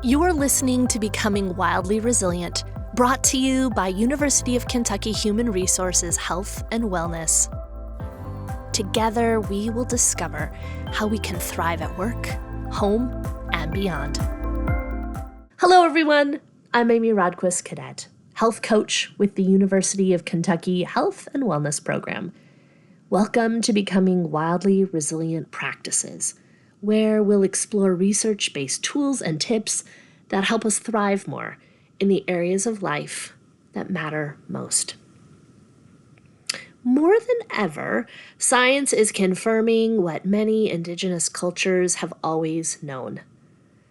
You are listening to Becoming Wildly Resilient, brought to you by University of Kentucky Human Resources Health and Wellness. Together, we will discover how we can thrive at work, home, and beyond. Hello, everyone. I'm Amy Rodquist-Kodet, health coach with the University of Kentucky Health and Wellness Program. Welcome to Becoming Wildly Resilient Practices, where we'll explore research-based tools and tips that help us thrive more in the areas of life that matter most. More than ever, science is confirming what many indigenous cultures have always known.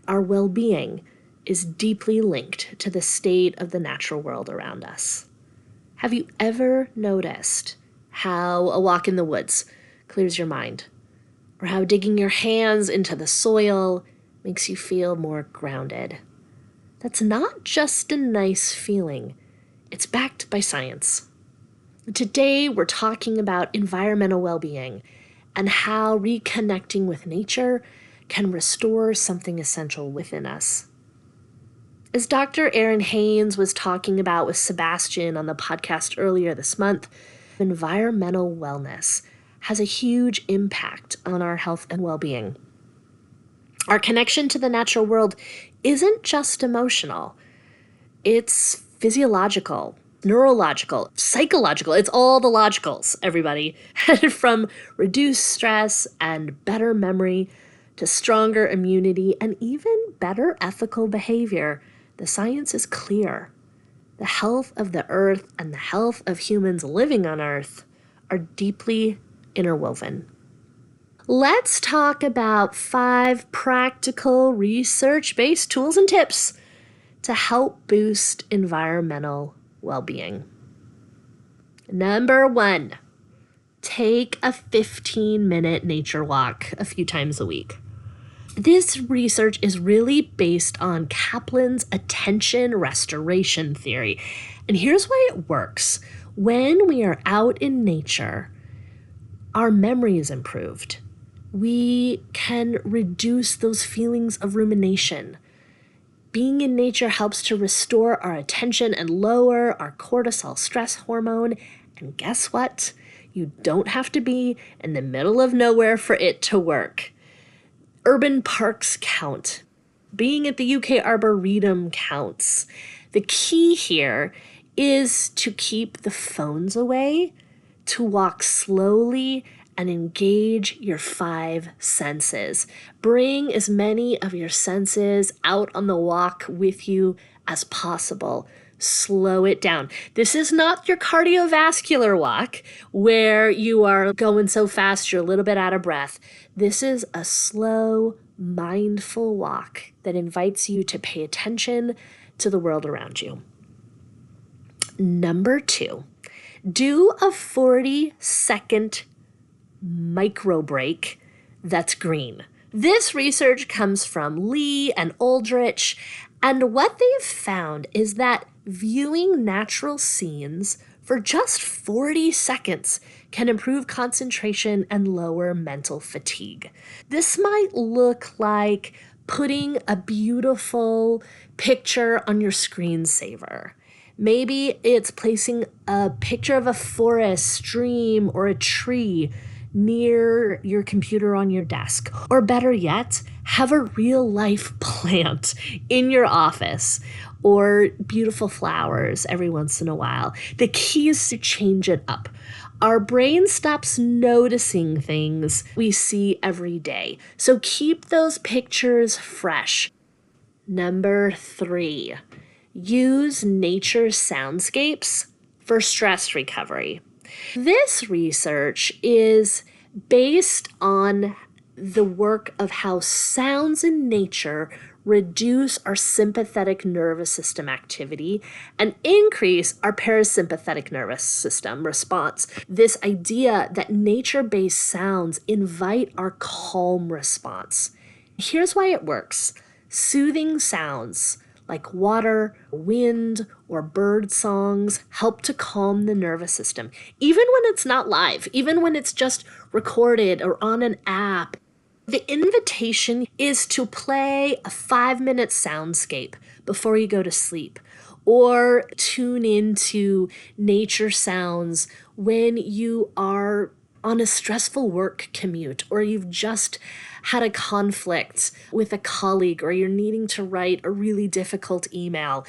Our well-being is deeply linked to the state of the natural world around us. Have you ever noticed how a walk in the woods clears your mind? Or how digging your hands into the soil makes you feel more grounded? That's not just a nice feeling. It's backed by science. Today, we're talking about environmental well-being and how reconnecting with nature can restore something essential within us. As Dr. Erin Haynes was talking about with Sebastian on the podcast earlier this month, environmental wellness has a huge impact on our health and well-being. Our connection to the natural world isn't just emotional. It's physiological, neurological, psychological. It's all the logicals, everybody. From reduced stress and better memory to stronger immunity and even better ethical behavior, the science is clear. The health of the earth and the health of humans living on earth are deeply interwoven. Let's talk about 5 practical research-based tools and tips to help boost environmental well-being. Number 1, take a 15-minute nature walk a few times a week. This research is really based on Kaplan's attention restoration theory. And here's why it works. When we are out in nature, our memory is improved. We can reduce those feelings of rumination. Being in nature helps to restore our attention and lower our cortisol stress hormone. And guess what? You don't have to be in the middle of nowhere for it to work. Urban parks count. Being at the UK Arboretum counts. The key here is to keep the phones away, to walk slowly and engage your 5 senses. Bring as many of your senses out on the walk with you as possible. Slow it down. This is not your cardiovascular walk where you are going so fast you're a little bit out of breath. This is a slow, mindful walk that invites you to pay attention to the world around you. Number 2, do a 40-second micro break that's green. This research comes from Lee and Aldrich, and what they've found is that viewing natural scenes for just 40 seconds can improve concentration and lower mental fatigue. This might look like putting a beautiful picture on your screensaver. Maybe it's placing a picture of a forest, stream, or a tree near your computer on your desk. Or better yet, have a real-life plant in your office or beautiful flowers every once in a while. The key is to change it up. Our brain stops noticing things we see every day. So keep those pictures fresh. Number 3, use nature soundscapes for stress recovery. This research is based on the work of how sounds in nature reduce our sympathetic nervous system activity and increase our parasympathetic nervous system response. This idea that nature-based sounds invite our calm response. Here's why it works. Soothing sounds like water, wind, or bird songs help to calm the nervous system, even when it's not live, even when it's just recorded or on an app. The invitation is to play a 5-minute soundscape before you go to sleep, or tune into nature sounds when you are on a stressful work commute, or you've just had a conflict with a colleague, or you're needing to write a really difficult email.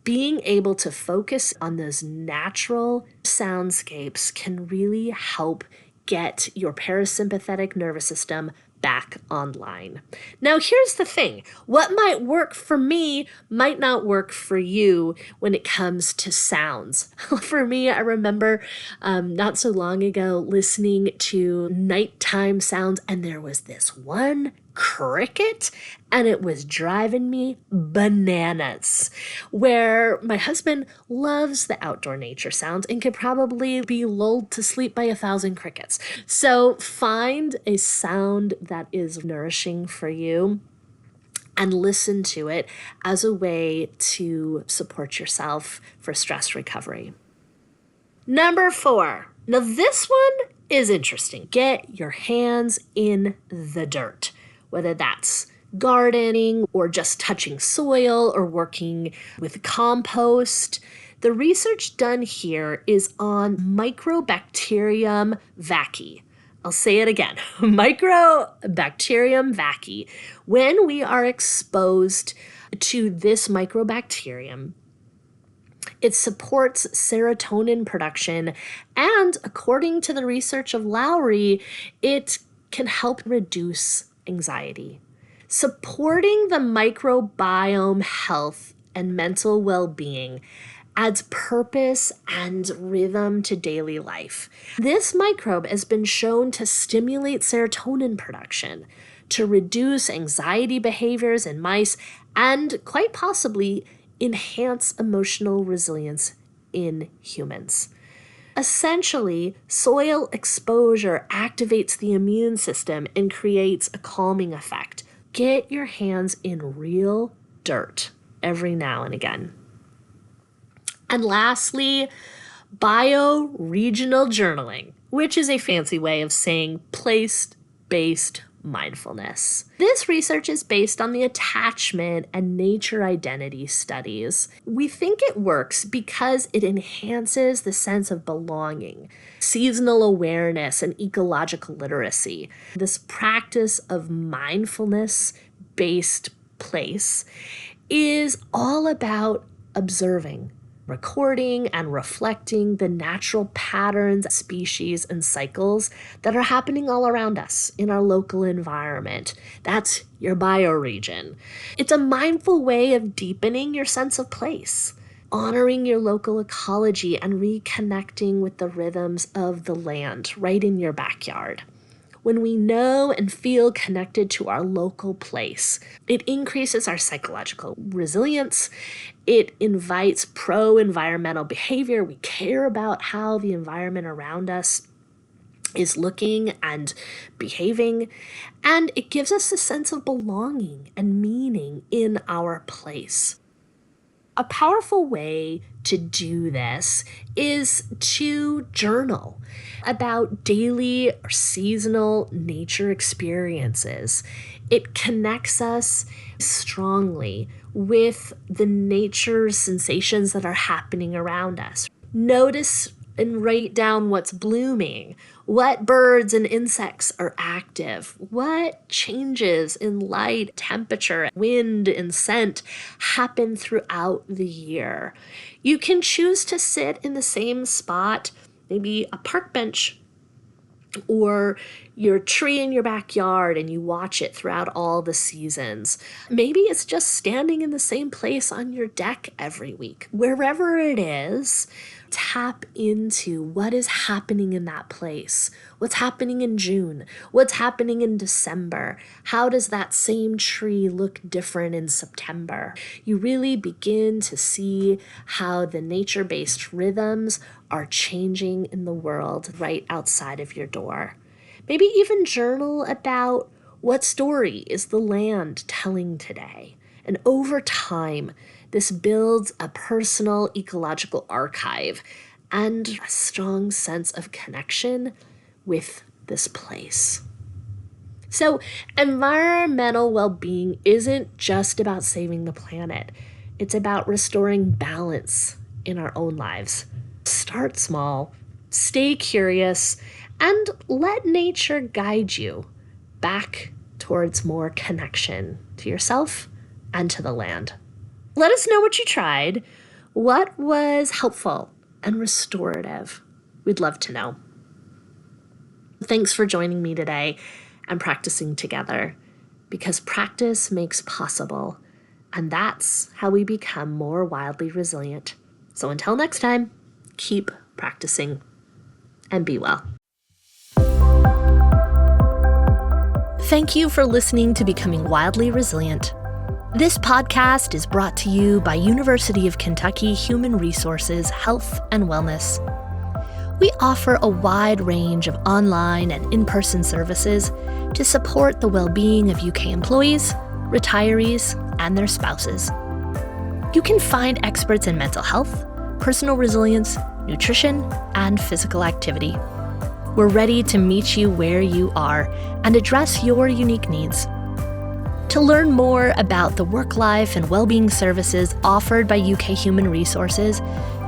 Being able to focus on those natural soundscapes can really help get your parasympathetic nervous system back online. Now, here's the thing. What might work for me might not work for you when it comes to sounds. For me, I remember not so long ago listening to nighttime sounds, and there was this one cricket, and it was driving me bananas. Where my husband loves the outdoor nature sounds and could probably be lulled to sleep by 1,000 crickets. So find a sound that is nourishing for you and listen to it as a way to support yourself for stress recovery. Number 4. Now this one is interesting. Get your hands in the dirt, whether that's gardening or just touching soil or working with compost. The research done here is on Microbacterium vaccae. I'll say it again, Microbacterium vaccae. When we are exposed to this microbacterium, it supports serotonin production, and according to the research of Lowry, it can help reduce anxiety. Supporting the microbiome health and mental well-being adds purpose and rhythm to daily life. This microbe has been shown to stimulate serotonin production, to reduce anxiety behaviors in mice, and quite possibly enhance emotional resilience in humans. Essentially, soil exposure activates the immune system and creates a calming effect. Get your hands in real dirt every now and again. And lastly, bioregional journaling, which is a fancy way of saying place-based mindfulness. This research is based on the attachment and nature identity studies. We think it works because it enhances the sense of belonging, seasonal awareness, and ecological literacy. This practice of mindfulness-based place is all about observing, recording, and reflecting the natural patterns, species, and cycles that are happening all around us in our local environment. That's your bioregion. It's a mindful way of deepening your sense of place, honoring your local ecology, and reconnecting with the rhythms of the land right in your backyard. When we know and feel connected to our local place, it increases our psychological resilience. It invites pro-environmental behavior. We care about how the environment around us is looking and behaving, and it gives us a sense of belonging and meaning in our place. A powerful way to do this is to journal about daily or seasonal nature experiences. It connects us strongly with the nature sensations that are happening around us. Notice and write down what's blooming, what birds and insects are active, what changes in light, temperature, wind, and scent happen throughout the year. You can choose to sit in the same spot, maybe a park bench or your tree in your backyard, and you watch it throughout all the seasons. Maybe it's just standing in the same place on your deck every week. Wherever it is, tap into what is happening in that place. What's happening in June? What's happening in December? How does that same tree look different in September? You really begin to see how the nature-based rhythms are changing in the world right outside of your door. Maybe even journal about what story is the land telling today. And over time, this builds a personal ecological archive and a strong sense of connection with this place. So, environmental well-being isn't just about saving the planet. It's about restoring balance in our own lives. Start small, stay curious, and let nature guide you back towards more connection to yourself and to the land. Let us know what you tried. What was helpful and restorative? We'd love to know. Thanks for joining me today and practicing together, because practice makes possible, and that's how we become more wildly resilient. So until next time, keep practicing and be well. Thank you for listening to Becoming Wildly Resilient. This podcast is brought to you by University of Kentucky Human Resources Health and Wellness. We offer a wide range of online and in-person services to support the well-being of UK employees, retirees, and their spouses. You can find experts in mental health, personal resilience, nutrition, and physical activity. We're ready to meet you where you are and address your unique needs. To learn more about the work-life and well-being services offered by UK Human Resources,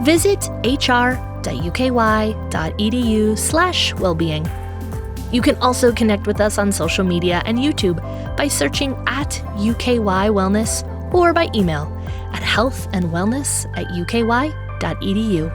visit hr.uky.edu/wellbeing. You can also connect with us on social media and YouTube by searching @UKY Wellness or by email at healthandwellness@uky.edu.